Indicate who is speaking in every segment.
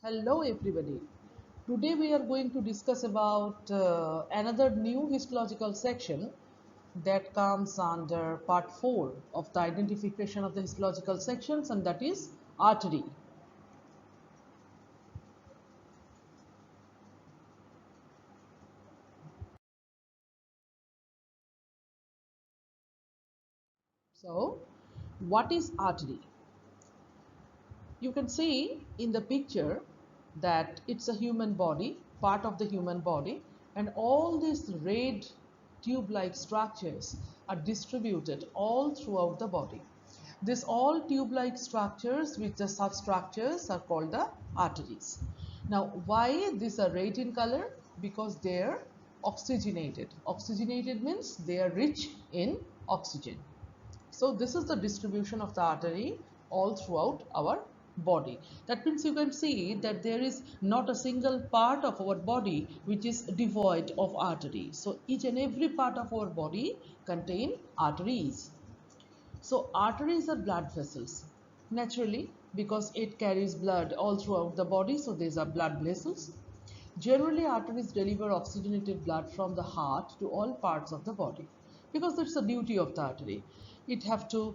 Speaker 1: Hello everybody. Today we are going to discuss about another new histological section that comes under part 4 of the identification of the histological sections, and that is artery. So what is artery? You can see in the picture that it's a human body, part of the human body, and all these red tube-like structures are distributed all throughout the body. These all tube-like structures, which the substructures are called the arteries. Now, why these are red in color? Because they are oxygenated. Oxygenated means they are rich in oxygen. So this is the distribution of the artery all throughout our body. That means you can see that there is not a single part of our body which is devoid of artery. So each and every part of our body contain arteries. So arteries are blood vessels. Naturally, because it carries blood all throughout the body, so these are blood vessels. Generally, arteries deliver oxygenated blood from the heart to all parts of the body, because that's the duty of the artery. It have to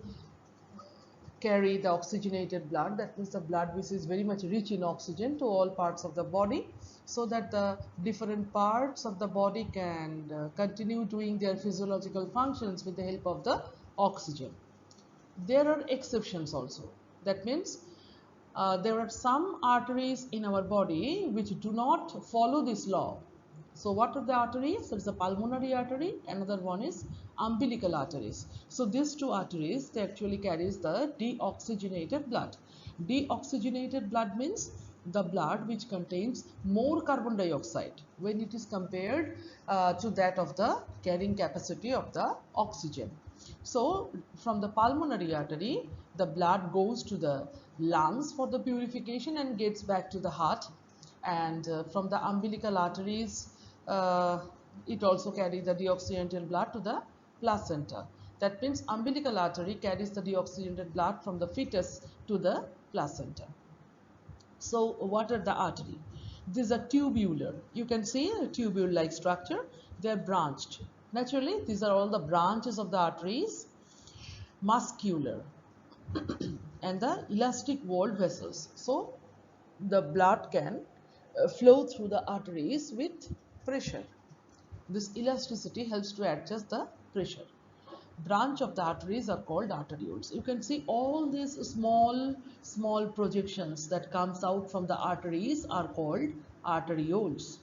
Speaker 1: carry the oxygenated blood, that means the blood which is very much rich in oxygen, to all parts of the body, so that the different parts of the body can continue doing their physiological functions with the help of the oxygen. There are exceptions also. That means there are some arteries in our body which do not follow this law. So what are the arteries? There is a pulmonary artery, another one is umbilical arteries. So these two arteries, they actually carries the deoxygenated blood. Deoxygenated blood means the blood which contains more carbon dioxide when it is compared to that of the carrying capacity of the oxygen. So from the pulmonary artery, the blood goes to the lungs for the purification and gets back to the heart. And from the umbilical arteries, uh, it also carries the deoxygenated blood to the placenta. That means umbilical artery carries the deoxygenated blood from the fetus to the placenta. So what are the artery? These are tubular. You can see a tubule-like structure. They are branched. Naturally, these are all the branches of the arteries. Muscular and the elastic walled vessels. So the blood can flow through the arteries with pressure. This elasticity helps to adjust the pressure. Branch of the arteries are called arterioles. You can see all these small projections that comes out from the arteries are called arterioles.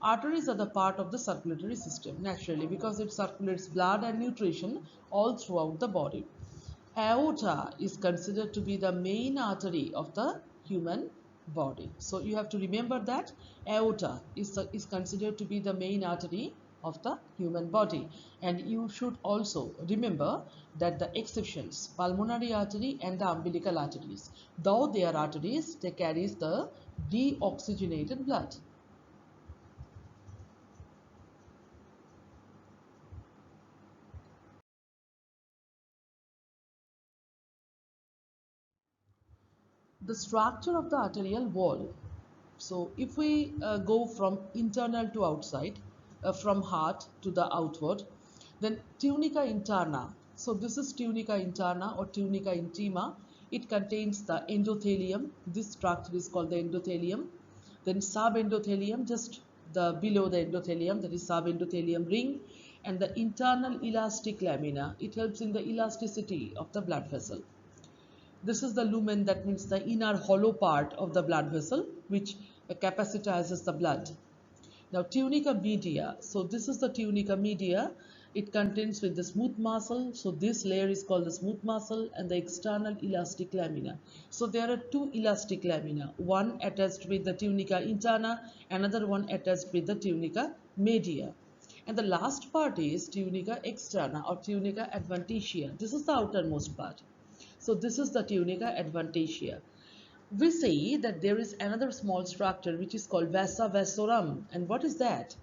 Speaker 1: Arteries are the part of the circulatory system, naturally, because it circulates blood and nutrition all throughout the body. Aorta is considered to be the main artery of the human body. So you have to remember that aorta is considered to be the main artery of the human body. And you should also remember that the exceptions, pulmonary artery and the umbilical arteries, though they are arteries, they carry the deoxygenated blood. The structure of the arterial wall. So if we go from internal to outside, from heart to the outward, then tunica interna. So this is tunica interna or tunica intima. It contains the endothelium. This structure is called the endothelium. Then subendothelium, just the below the endothelium, that is subendothelium ring, and the internal elastic lamina. It helps in the elasticity of the blood vessel. This is the lumen, that means the inner hollow part of the blood vessel, which capacitizes the blood. Now tunica media, so this is the tunica media. It contains with the smooth muscle, so this layer is called the smooth muscle, and the external elastic lamina. So there are two elastic lamina, one attached with the tunica interna, another one attached with the tunica media. And the last part is tunica externa or tunica adventitia. This is the outermost part. So this is the tunica adventitia. We see that there is another small structure which is called vasa vasorum. And what is that?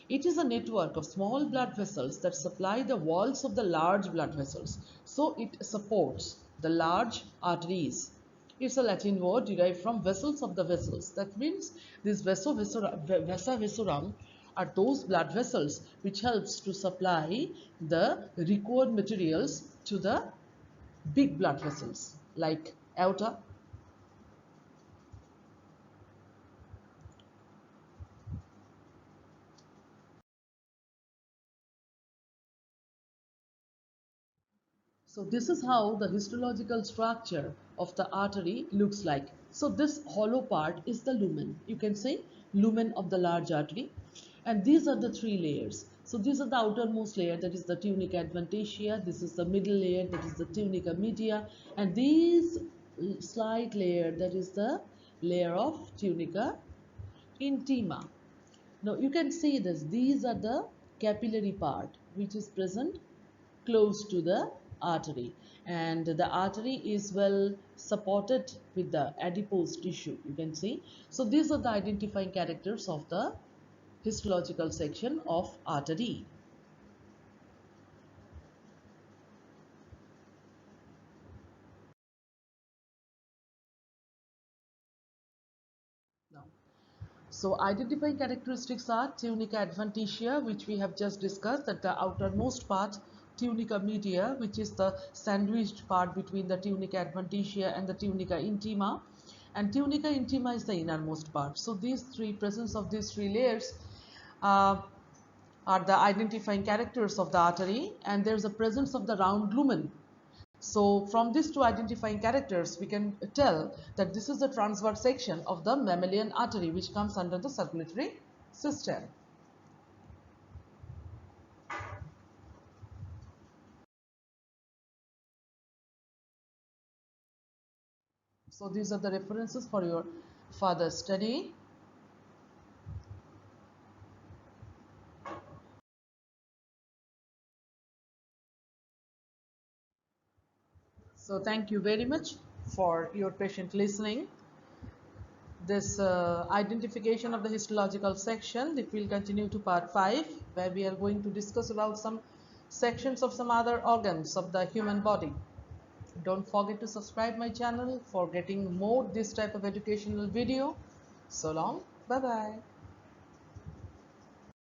Speaker 1: It is a network of small blood vessels that supply the walls of the large blood vessels. So it supports the large arteries. It's a Latin word derived from vessels of the vessels. That means these vasa visceram are those blood vessels which helps to supply the required materials to the big blood vessels like aorta. So this is how the histological structure of the artery looks like. So this hollow part is the lumen. You can say lumen of the large artery. And these are the three layers. So these are the outermost layer, that is the tunica adventitia. This is the middle layer, that is the tunica media. And these slight layer, that is the layer of tunica intima. Now you can see this. These are the capillary part which is present close to the artery, and the artery is well supported with the adipose tissue, you can see. So these are the identifying characters of the histological section of artery. Now, so identifying characteristics are tunica adventitia, which we have just discussed, at the outermost part, tunica media, which is the sandwiched part between the tunica adventitia and the tunica intima, and tunica intima is the innermost part. So these three, presence of these three layers uh, are the identifying characters of the artery, and there's a presence of the round lumen. So from these two identifying characters, we can tell that this is the transverse section of the mammalian artery, which comes under the circulatory system. So these are the references for your further study. So thank you very much for your patient listening. This identification of the histological section, it will continue to part 5, where we are going to discuss about some sections of some other organs of the human body. Don't forget to subscribe my channel for getting more this type of educational video. So long. Bye bye.